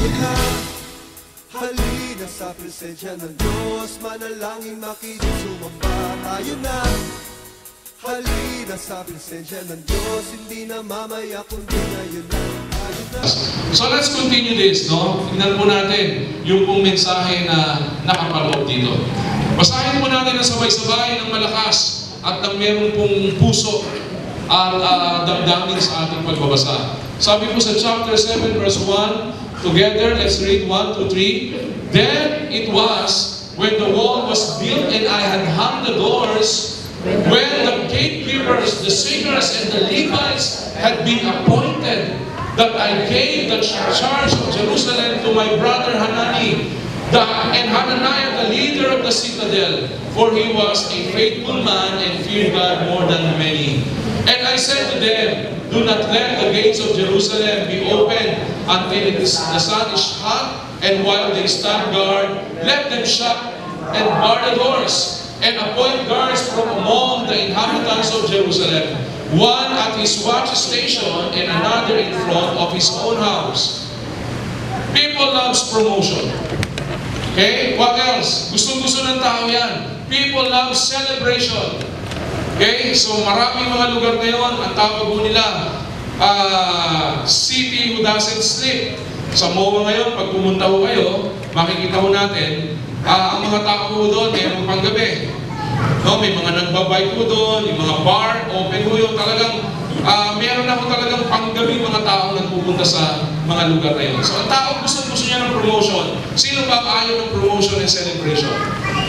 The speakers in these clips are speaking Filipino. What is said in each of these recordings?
tayo na, halina sa presensya ng Diyos. Manalangin makinig, sumamba tayo na, halina sa presensya ng Diyos. Hindi na mamaya kundi ngayon na tayo na. So let's continue this, no? Tingnan po natin yung pong mensahe na nakapaloob dito. Basahin po natin ang sabay-sabay ng malakas at ng meron pong puso at damdamin sa ating pagbabasa. Sabi po sa chapter 7 verse 1, together, let's read 1 to 3. Then it was when the wall was built and I had hung the doors, when the gatekeepers, the singers, and the Levites had been appointed, that I gave the charge of Jerusalem to my brother Hanani, and Hananiah, the leader of the citadel, for he was a faithful man and feared God more than many. And I said to them, do not let the gates of Jerusalem be opened until the sun is hot, and while they stand guard, let them shut and bar the doors, and appoint guards from among the inhabitants of Jerusalem, one at his watch station and another in front of his own house. People loves promotion. Okay? What else? Gusto-gusto ng tao yan. People love celebration. Okay? So maraming mga lugar ngayon, ang tawag po nila, city who doesn't sleep. Sa MOA ngayon, pag pumunta ho kayo, makikita ho natin, ang mga tao po doon, mayroong panggabi. No, may mga nagbabike po doon, yung mga bar, open po yung talagang, meron na po talagang panggabi mga tao nagpupunta sa mga lugar na yun. So ang tao gusto niya ng promotion. Sino ba ayaw ng promotion and celebration?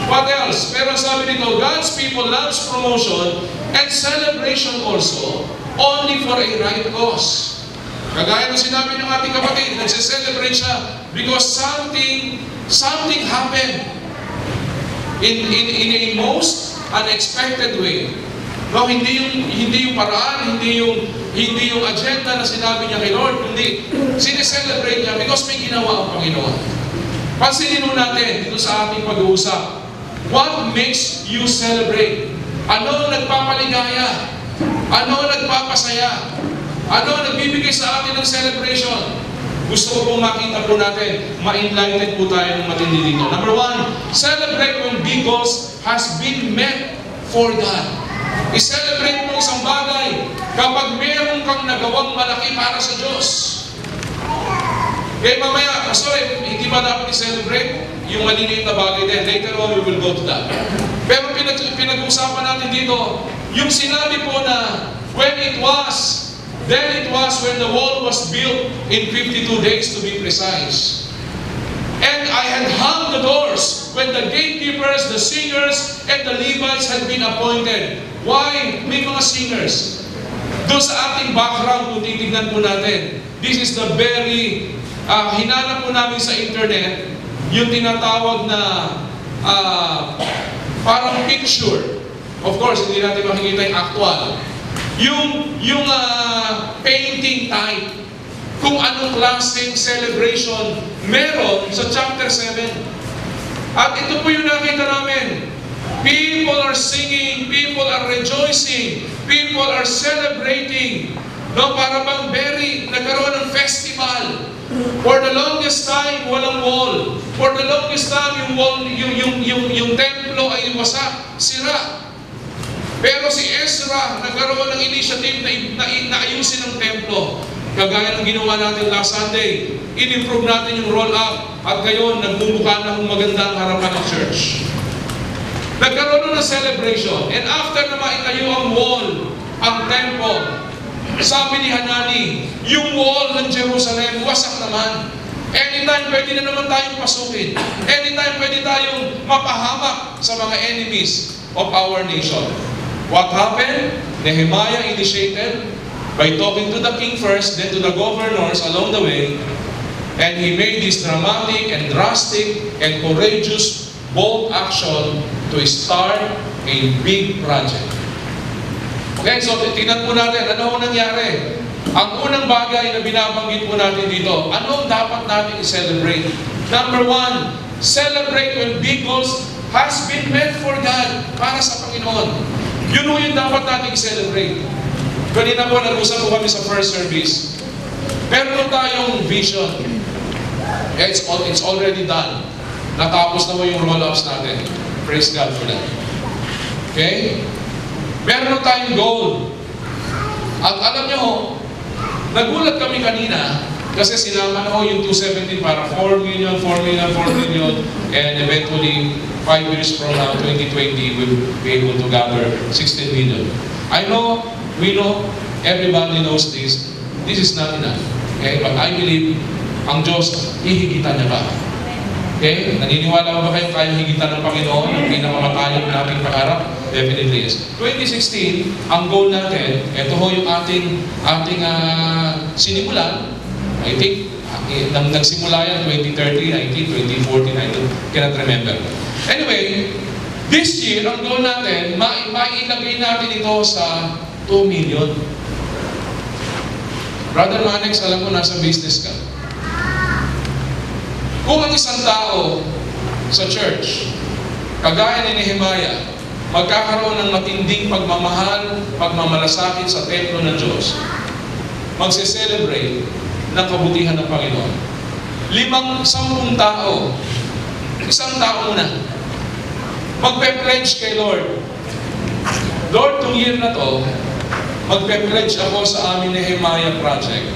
What else? Pero sabi nito, God's people loves promotion and celebration also, only for a right cause. Kagaya ng sinabi ng ating kapatid, nagse-celebrate siya because something happened in a most unexpected way. No, hindi yung paraan, hindi yung agenda na sinabi niya kay Lord, kundi sineselebrate niya because may ginawa ang Panginoon. Pansinin mo natin dito sa ating pag-uusap, what makes you celebrate? Ano ang nagpapaligaya? Ano ang nagpapasaya? Ano ang nagbibigay sa atin ng celebration? Gusto ko pong makita po natin, ma-enlighten po tayo ng matindi dito. Number 1, celebrate when big goals has been met for God. I-celebrate mo isang bagay kapag meron kang nagawang malaki para sa Diyos. Kaya mamaya, sorry, hindi ba dapat i-celebrate yung maliliit na bagay din? Later on, we will go to that. Pero pinag-uusapan natin dito, yung sinabi po na then it was when the wall was built in 52 days to be precise. And I had hung the doors when the gatekeepers, the singers, and the Levites had been appointed. Why? May mga singers. Doon sa ating background, kung titignan po natin, this is the very, hinanap po namin sa internet, yung tinatawag na parang picture. Of course, hindi natin makikita yung actual. Yung painting type, kung anong klaseng celebration meron sa chapter 7. At ito po yung nakita namin. People are singing, people are rejoicing, people are celebrating. No, para bang nagkaroon ng festival. For the longest time, walang wall. For the longest time, yung wall, yung templo ay wasak, sira. Pero si Ezra, nagkaroon ng initiative na ayusin ang templo. Kagaya ng ginawa natin last Sunday, in-improve natin yung roll-up at ngayon, nagmumukha na kung maganda ang harapan ng church. Nagkaroon ng celebration. And after na maitayo ang wall, ang temple, sabi ni Hanani, yung wall ng Jerusalem, wasak naman. Anytime pwede na naman tayong pasukin. Anytime pwede tayong mapahamak sa mga enemies of our nation. What happened? Nehemiah initiated by talking to the king first, then to the governors along the way, and he made this dramatic and drastic and courageous, bold action to start a big project. Okay, so tingnan po natin, ano ang nangyari? Ang unang bagay na binabanggit po natin dito, ano ang dapat natin i-celebrate? Number 1, celebrate when big goals has been met for God, para sa Panginoon. Yun po yung dapat natin i-celebrate. Kanina po, nag-usap po kami sa first service. Meron tayong vision. Okay, it's already done. Natapos na mo yung roll-ups natin. Praise God for that. Okay? Meron tayong goal. At alam nyo, nagulat kami kanina kasi sinama na yung 217 para 4 million, and eventually 5 years from now, 2020, we'll be able to gather 16 million. We know, everybody knows this. This is not enough. Okay? But I believe ang Diyos, hihigitan niya pa. Okay? Naniniwala ba kayo kayang higitan ng Panginoon ang pinakamatayang nating pangarap? Definitely yes. 2016, ang goal natin, ito ho yung ating sinimulan. I think, nagsimula yan 2013, I think 2014, I cannot remember. Anyway, this year, ang goal natin, mailagay natin ito sa 2 million. Brother Manex, alam ko nasa business ka. Kung ang isang tao sa church, kagaya ni Nehemiah, magkakaroon ng matinding pagmamahal, pagmamalasakit sa templo ng Diyos, magse-celebrate ng kabutihan ng Panginoon. 10 tao, isang tao muna, magpe-pledge kay Lord. Lord, itong year na to, magpe-pledge ako sa aming Nehemiah project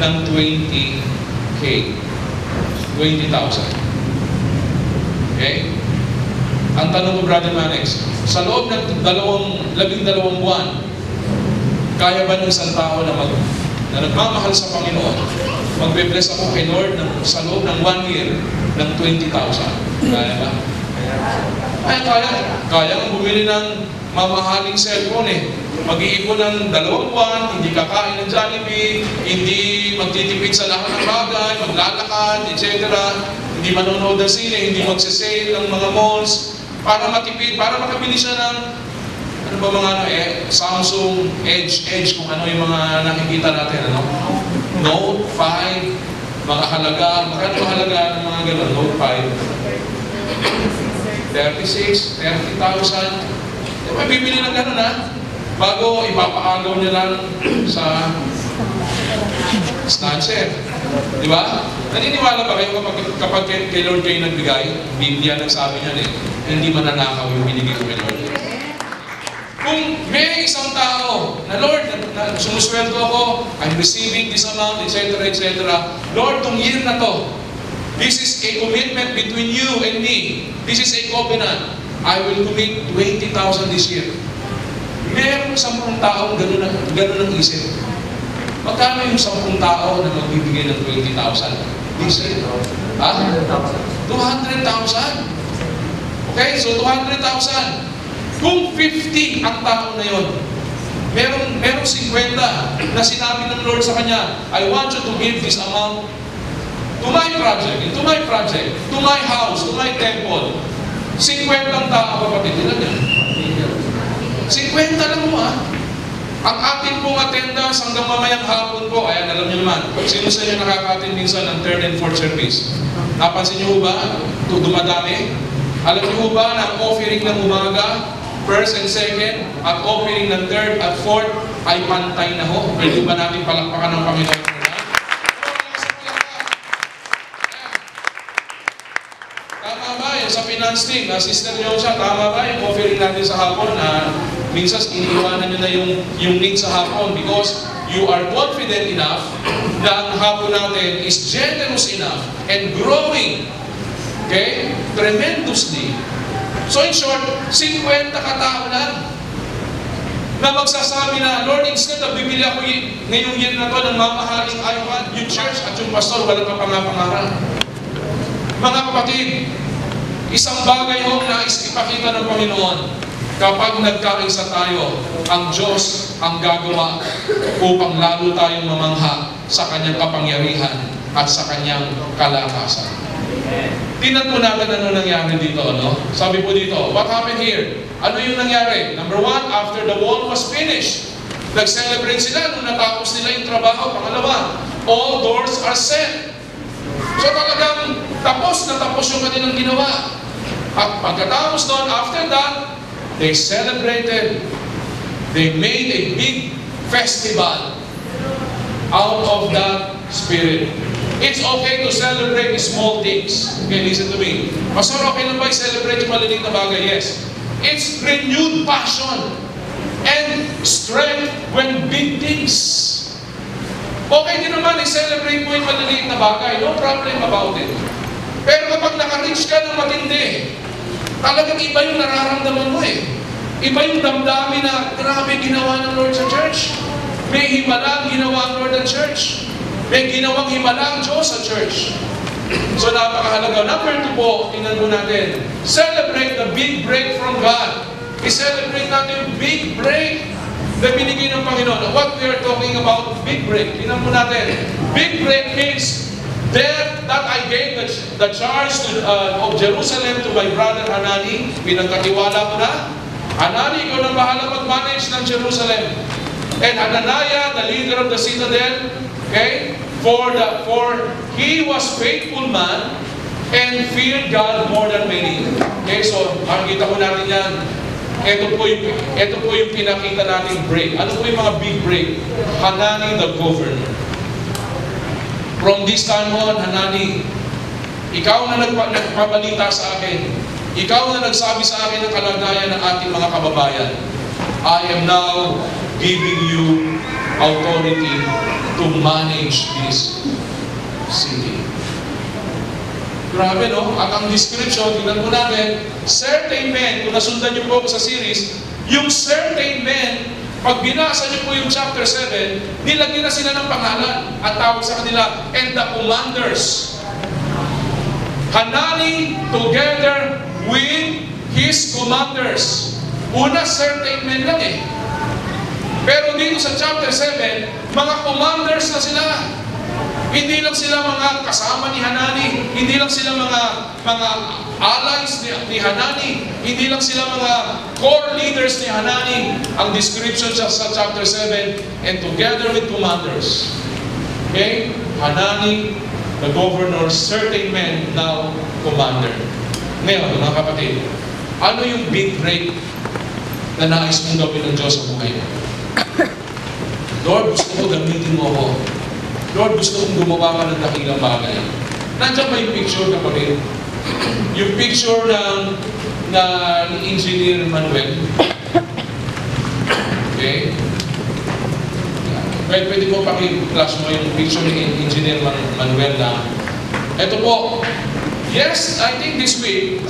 ng 20K. 20,000. Okay? Ang tanong ko, Brother Manex, sa loob ng 12 buwan, kaya ba ng isang tao na nagmamahal sa Panginoon, magbe-bless ako kay Lord sa loob ng 1 year ng 20,000? Kaya ba? Kaya kang bumili ng mamahaling cellphone eh. Mag-iipon ng 2 buwan, hindi kakain ng Jollibee, hindi magtitipid sa lahat ng bagay, maglalakad, etc. Hindi manonood ng sine, hindi magsisale ng mga malls, para matipid, para makabili siya ng Samsung Edge, kung ano yung mga nakikita natin, Note 5, mga halaga, magkano halaga ng mga gano'n, Note 5, 36, 30,000, diba, bibili ng gano'n bago ipapaagaw niya lang sa snatcher. Di ba? Naniniwala ba kayo kapag kay Lord kayo nagbigay? Biblia nagsabi niya hindi mananakaw yung binigay ko kay Lord. Kung may isang tao na Lord, sumusweldo ako, I'm receiving this amount, etc., etc. Lord, tong year na to, this is a commitment between you and me. This is a covenant. I will commit 20,000 this year. Meron 10 taong ganun ang isip. Magkano yung 10 tao na magbibigay ng 20,000? This year? 200,000. Okay, so 200,000. Kung 50 ang tao na yon, merong 50 na sinabi ng Lord sa kanya, I want you to give this amount to my project, to my house, to my temple. 50 ang tao, kapatid, ilan yan? 50 lang mo Ang atin pong attendance hanggang mamayang hapon po, ayan, alam niyo naman, sino sa inyo nakaka-attend minsan ng 3rd and 4th service? Napansin niyo ba? Dumadami? Alam niyo ba na ang offering ng umaga, 1st and 2nd, at offering ng 3rd at 4th ay pantay na ho? Pwede ba natin palakpakan ng Panginoon? Tama ba? Yung sa finance team, Sister Yosha, tama ba yung offering natin sa hapon na minsan iniiwanan nyo na yung need sa hapon because you are confident enough na ang hapon natin is generous enough and growing, okay, tremendously. So in short, 50 katao lang na magsasabi na, Lord, instead na bibili ako ngayong year na to ng mamahaling iPad, yung church at yung pastor, wala pa pangapangaral. Mga kapatid, isang bagay ho na ipakita ng Panginoon, kapag nagkaisa tayo, ang Diyos ang gagawa upang lalo tayong mamangha sa Kanyang kapangyarihan at sa Kanyang kalakasan. Tingnan po natin ano nangyari dito, Sabi po dito, what happened here? Ano yung nangyari? Number 1, after the wall was finished, nag-celebrate sila nung natapos nila yung trabaho. Pangalawa, all doors are set. So talagang tapos na tapos yung kanilang ginawa. At pagkatapos doon, after that, they celebrated. They made a big festival out of that spirit. It's okay to celebrate small things. Okay, listen to me. Pastor, okay lang ba i-celebrate yung maliliit na bagay? Yes. It's renewed passion and strength when big things. Okay din naman i-celebrate mo yung maliliit na bagay. No problem about it. Pero kapag naka-reach ka ng matindi, talagang iba yung nararamdaman mo eh. Iba yung damdamin na grabe ginawa ng Lord sa church. May himalang ginawa ang Lord ng church. May ginawang himalang Diyos sa church. So napakahalaga. Number 2 po, tingnan po natin. Celebrate the big break from God. I-celebrate natin yung big break na binigay ng Panginoon. What we are talking about, big break. Tingnan po natin. Big break means that I gave the charge of Jerusalem to my brother Hanani. Pinagkatiwala ko na. Hanani, ikaw na bahala mag-manage ng Jerusalem. And Hananiah, the leader of the citadel, okay, for he was faithful man and feared God more than many. Okay, so makikita ko natin yan. Ito po yung pinakita nating break. Ano po yung mga big break? Hanani the governor. From this time on, Hanani, ikaw na nagpabalita sa akin. Ikaw na nagsabi sa akin ng kalagayan ng ating mga kababayan. I am now giving you authority to manage this city. Grabe, no? At ang description, tingnan mo natin, certain men, kung nasundan niyo po sa series, yung certain men, pag binasa niyo po yung chapter 7, nilagyan na sila ng pangalan at tawag sa kanila, and the commanders. Hanani together with his commanders. Una, certain men lang eh. Pero dito sa chapter 7, mga commanders na sila. Hindi lang sila mga kasama ni Hanani, hindi lang sila mga allies ni Hanani, hindi lang sila mga core leaders ni Hanani. Ang description sa chapter 7, and together with commanders. Okay? Hanani, the governor, certain men, now commander. Ngayon, mga kapatid, ano yung big break na nais mong gawin ng Diyos sa buhay mo? Lord, gusto ko gamitin mo ako. Lord, gusto kong gumawa ka ng dakilang bagay. Nandiyan ba yung picture, kapatid? Yung picture ni Engineer Manuel. Okay? Pwede mo paki-flash mo yung picture ni Engineer Manuel na ito po. Yes, I think this week,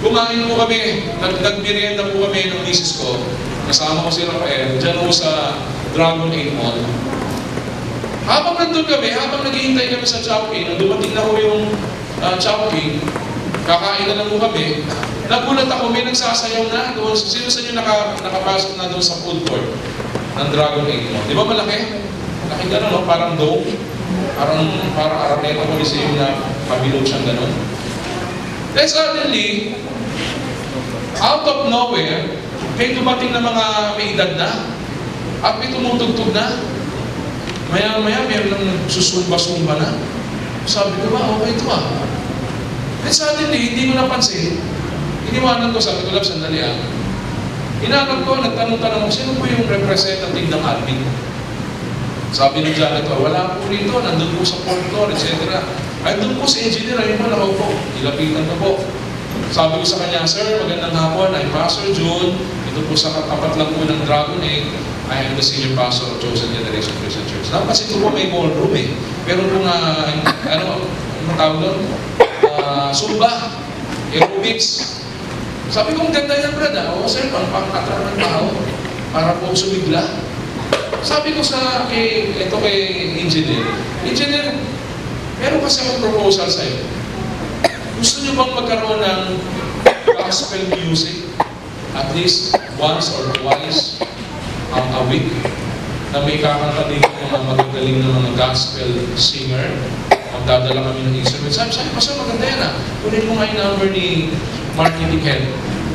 kumain po kami, nagmerienda po kami ng misis ko. Kasama ko si Rafael, dyan po sa Dragon 8 Mall. Habang nandun kami, habang naghihintay kami sa Chowking, nung dumating na ko yung Chowking, kakain na lang po kami, nagulat ako, may nagsasayaw na doon. Sino sa inyo nakapasok na doon sa food court ng Dragon 8 Mall? Di ba malaki? Malaki gano'n, no? Parang dome. Parang Araneta Coliseum na kabilog siyang gano'n. Then suddenly, out of nowhere, may dumating na mga may edad na at may tumutugtog na. Maya-maya, meron lang nagsusumba-sumba na. Sabi ko ba, okay ito ah. Then suddenly, hindi ko napansin. Iniwanan ko, sabi ko lang, sandali ah. Hinanap ko, nagtanong-tanong ko, sino po yung representative ng admin? Sabi ng janitor, wala po rito, nandun po sa fourth floor, etc. Ay, doon po si engineer, ayun po, nakaupo. Ilapitan ko po. Sabi ko sa kanya, sir, magandang hapon, I'm Pastor June. Ito po sa katapat lang po ng Dragon 8. I am the senior pastor of Chosen Generation Christian Church. Kasi ito po may ballroom eh. Meron po nga, ano tawag doon? Zumba, aerobics. Sabi ko, ang ganda yan, brad. Oo, sir, pang-attract ng tao. Para po sumigla. Sabi ko kay engineer, meron kasi akong proposal sa'yo. Gusto niyo bang magkaroon ng gospel music at least once or twice a week na may kakanta dito ng mga magagaling na mga gospel singer? Magdadala kami ng instrument. Sabi ko, sir, maganda yan ah. Kunin mo nga yung number ni Marketing Head.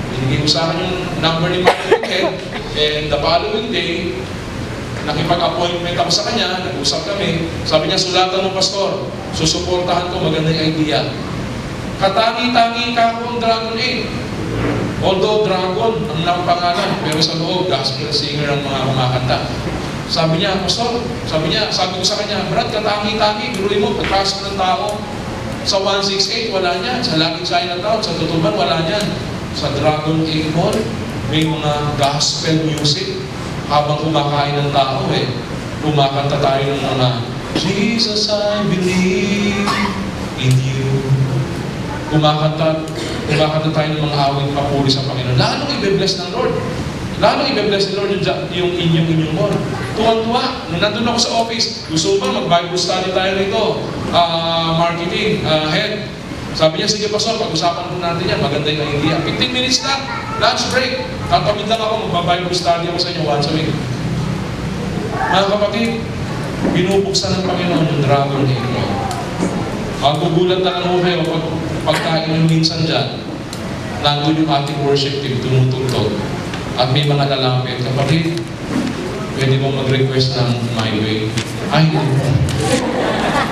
Binigay ko sa akin yung number ni Marketing Head, and the following day, nakipag-appointment ako sa kanya, nag-usap kami. Sabi niya, sulatan mo, pastor. Susuportahan ko, maganda yung idea. Katangi-tangi ka akong Dragon 8. Although Dragon ang pangalan, pero sa loob, gospel singer ang mga kumakanta. Sabi niya, Pastor, sabi ko sa kanya, Brad, katangi-tangi, biruin mo, pagpasok ng tao. Sa 168, wala niyan. Sa Lucky Chinatown, sa Tutuban, wala niyan. Sa Dragon Inn Mall, may mga gospel music. Habang kumakain ng tao kumakanta tayo ng mga, Jesus, I believe in you. Kumakanta tayo ng mga awit papuri sa Panginoon. Lalong i-bless ng Lord. Lalong i-bless ng Lord yung inyong mall. Tuwang-tuwa. Nung nandun ako sa office, gusto ba mag-Bible study tayo nito? Marketing, head. Sabi niya, sige Pastor, pag-usapan po natin yan. Maganda yung idea. 15 minutes lang. Lunch break. Tatawid lang ako, mag-Bible study ako sa inyo once a week. Mga kapatid, binubuksan ng Panginoon yung Dragon Inn. Magugulat na lang kayo pagkain yung minsan dyan. Nandun yung ating worship team, tumutugtog. At may mga lalapit, kapatid, pwede mo mag-request ng my way. Ay,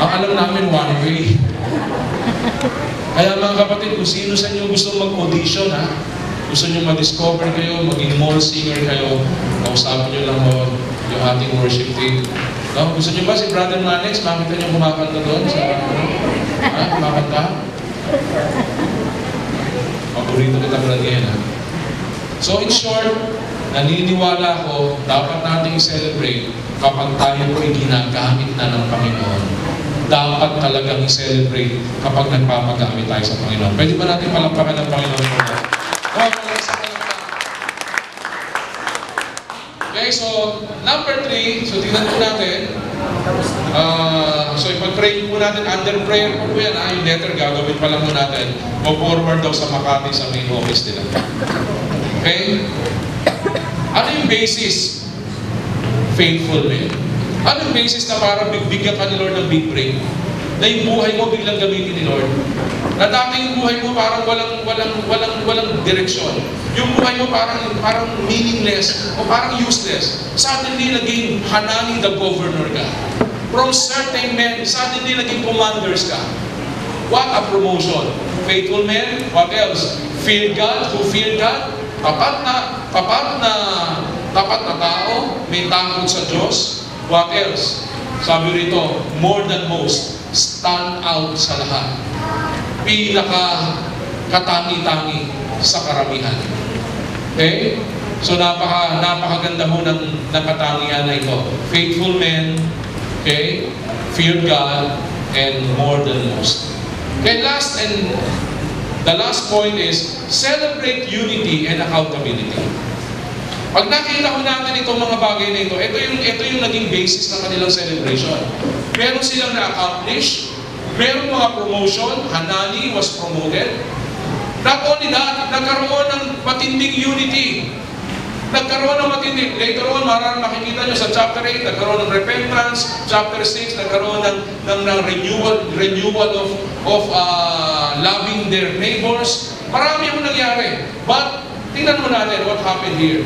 ang alam namin, one way. Kaya mga kapatid, kung sino sa inyo gusto mag-audition, gusto nyo ma-discover kayo, maging mall singer kayo, kausapin nyo lang yung ating worship team. No? Gusto nyo ba si Brother Manex, makita nyo kumakanta doon sa kumakanta? Paborito kita Brother yan, So in short, naniniwala ko, dapat natin i-celebrate kapag tayo po ay ginagamit na ng Panginoon. Dapat talagang i-celebrate kapag nagpapagamit tayo sa Panginoon. Pwede ba natin palakpakan ng Panginoon po? Okay, so number 3, so tingnan po natin. So ipag-pray po natin, under prayer po yan, yung letter gagawin pa lang po natin. Go forward daw sa Makati sa main office nila. Okay? Ano yung basis? Faithful men. Ano yung basis na parang bigyan ka ni Lord ng big break? Na yung buhay mo biglang gamitin ni Lord? Na dati yung buhay mo parang walang direksyon. Yung buhay mo parang meaningless o parang useless. Suddenly naging Hanani the governor ka. From certain men, suddenly naging commanders ka. What a promotion. Faithful men, what else? Fear God, who fear God. Tapat na tao, may takot sa Diyos. What else? Sabi rito, more than most, stand out sa lahat. Katangi-tangi sa karamihan. Okay? So napakaganda ho ng katangian na ito. Faithful men, okay? Fear God, and more than most. Okay, the last point is, celebrate unity and accountability. Pag nakita ko natin itong mga bagay na ito yung naging basis ng kanilang celebration. Meron silang na-accomplish, meron mga promotion, Hanani was promoted. Not only that, nagkaroon ng matinding unity. Later on, makikita nyo sa chapter 8, nagkaroon ng repentance. Chapter 6, nagkaroon ng renewal of loving their neighbors. Marami yung nangyari. But, tingnan mo natin what happened here.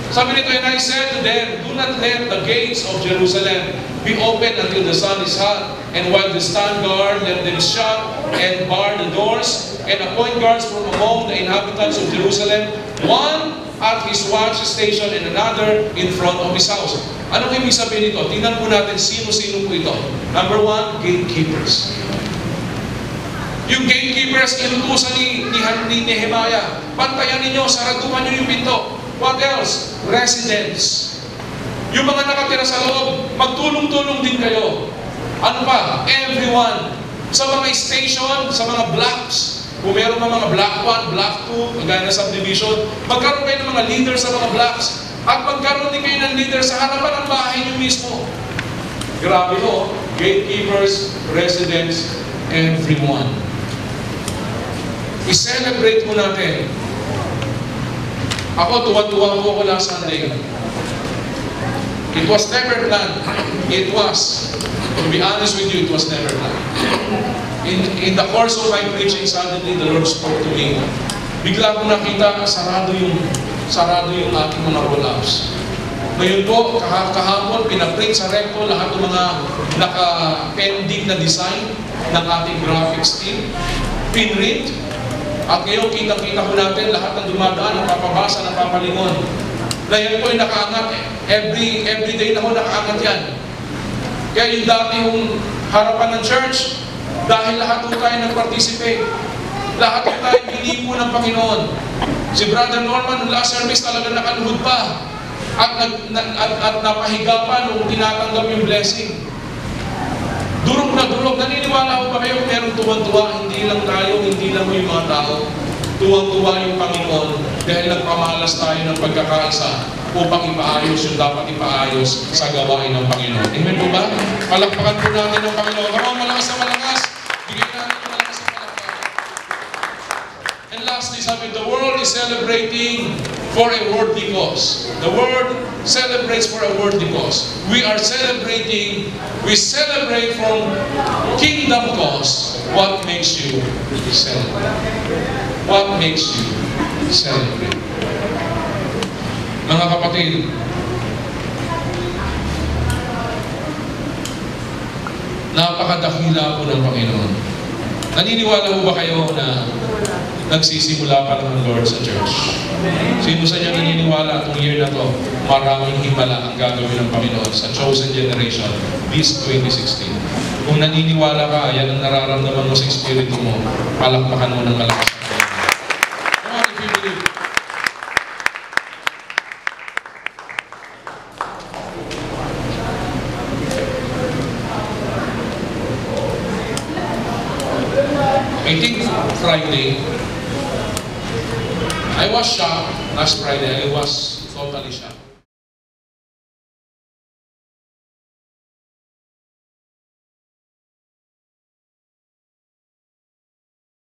Sabi nito, and I said to them, do not let the gates of Jerusalem be open until the sun is hot. And while they stand guard, let them shut and bar the doors, and appoint guards from among the inhabitants of Jerusalem, one at his watch station and another in front of his house. Anong ibig sabihin nito? Tingnan po natin sino-sino po ito. Number 1, gatekeepers. Yung gatekeepers, inutusan ni Nehemiah. Bantayan ninyo, saraduhan nyo yung pinto. What else? Residents. Yung mga nakatira sa loob, magtulong-tulong din kayo. Ano pa? Everyone. Sa mga station, sa mga blocks, kung meron mga block 1, block 2, kagaya na subdivision, magkaroon kayo ng mga leader sa mga blocks. At magkaroon din kayo ng leader sa harapan ng bahay nyo mismo. Grabe ho. Gatekeepers, residents, everyone. I-celebrate mo natin. Ako, tuwa-tuwa po ako last Sunday. It was never planned. It was. To be honest with you, it was never planned. In the course of my preaching, suddenly the Lord spoke to me. Bigla ko nakita, sarado yung ating mga roll-ups. Ngayon po, kahapon, pinaprint sa recto lahat ng mga naka-pending na design ng ating graphics team. Pinrint. At ngayon, kitang-kita ko natin lahat ng dumadaan, napapabasa, napapalingon. na yan po ay nakaangat. Every day na ho nakaangat yan. Kaya yung dati yung harapan ng church, dahil lahat po tayo nag-participate. Lahat po tayo binipo ng Panginoon. Si Brother Norman, nung last service talaga nakaluhod pa. At napahiga pa nung tinatanggap yung blessing. Durog na durog. Naniniwala ko ba kayo merong tuwan-tuwa? Hindi lang tayo, hindi lang yung mga tao. Tuwang-tuwa yung Panginoon dahil nagpamalas tayo ng pagkakaisa upang ipaayos yung dapat ipaayos sa gawain ng Panginoon. Amen po ba? Palakpakan po natin ng Panginoon. Come on, malakas na malakas. Bigyan natin ng malakas na palakpakan. And lastly, sabi, the world is celebrating for a worldly cause. The world celebrates for a worldly cause. We are celebrating, we celebrate from kingdom cause. What makes you celebrate? What makes you celebrate? Mga kapatid, napakadakila po ng Panginoon. Naniniwala mo ba kayo na nagsisimula pa ng Lord sa church? Sino sa inyo naniniwala itong year na to, maraming himala ang gagawin ng Panginoon sa chosen generation this 2016? Kung naniniwala ka, yan ang nararamdaman mo sa espiritu mo, palakpakan mo ng malakas. Come on, if you believe. I think Friday, I was shocked. Last Friday, I was totally shocked.